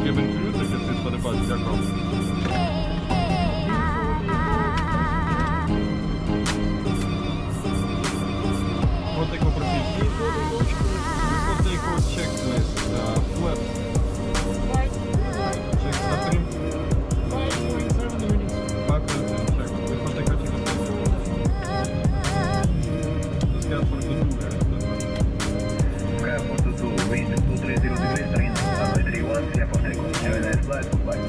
cabin crew, так если сподобається, дякую. What they call proceed? What they call checklist, flap. Check, заприм. 5.7 minutes. 5.7, check. What they call checklist. The scan for the two. Scan for the two, wind 230 degrees, train, runway 31, clear for takeoff. Have a nice flight, goodbye.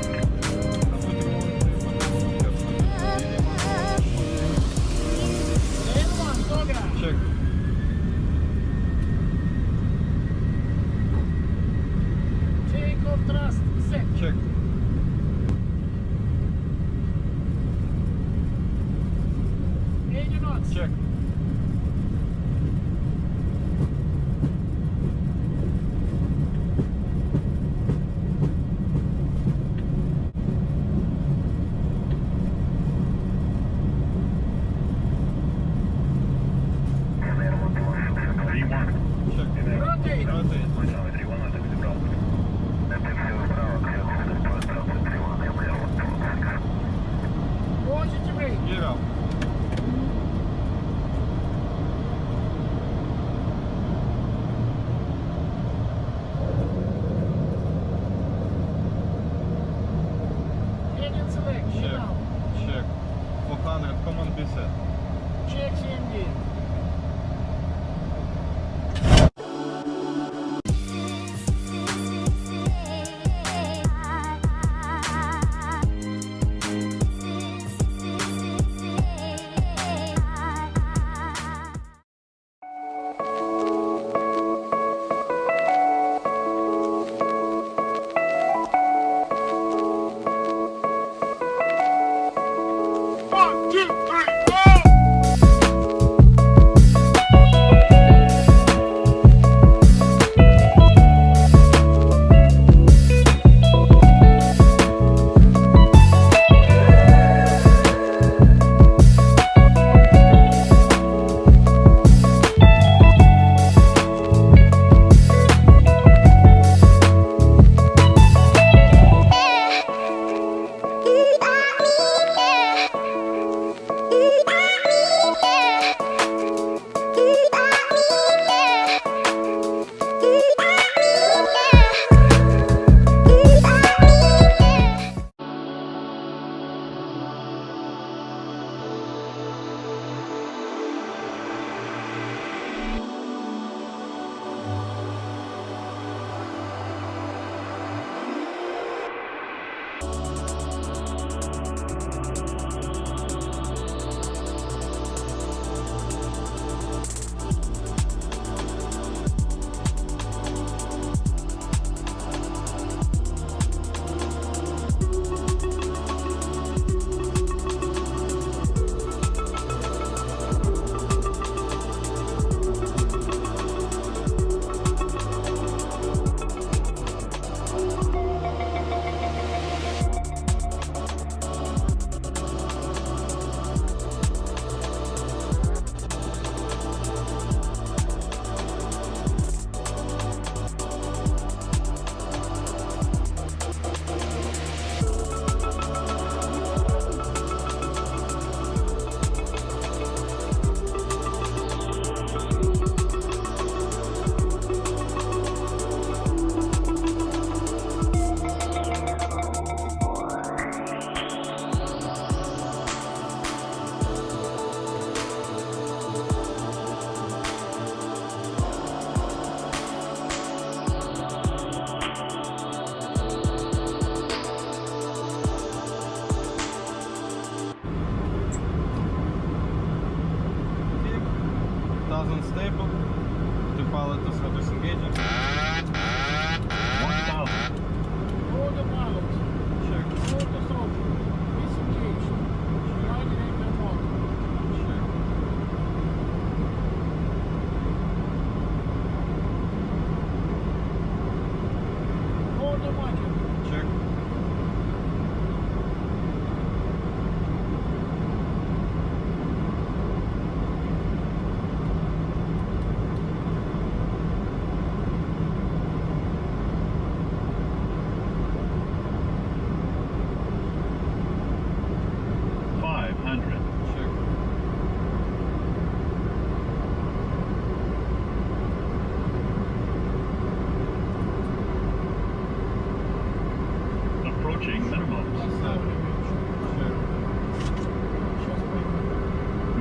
Check. Take off thrust set. Check. Engine knots. Check. Rotate. Positive rate. Get out. Engine select. Check. Now. Check. 400, command be set. Check CMD. Unstable. The pilot is disengaging. Hold the pilot. Check. Hold the soldier. Disengage. United in the motor. Check. Hold the motor. Check. Pushing minimums.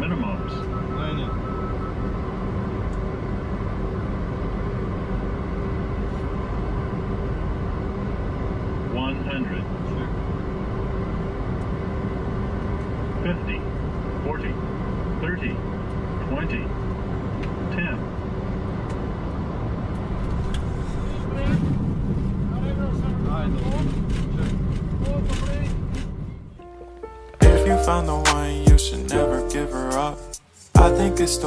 Minimums. Aynen. $100. Çek. 50, 40, 30, 20, 10. Aynen. Çek. If you found the one, you should never give her up. I think it's the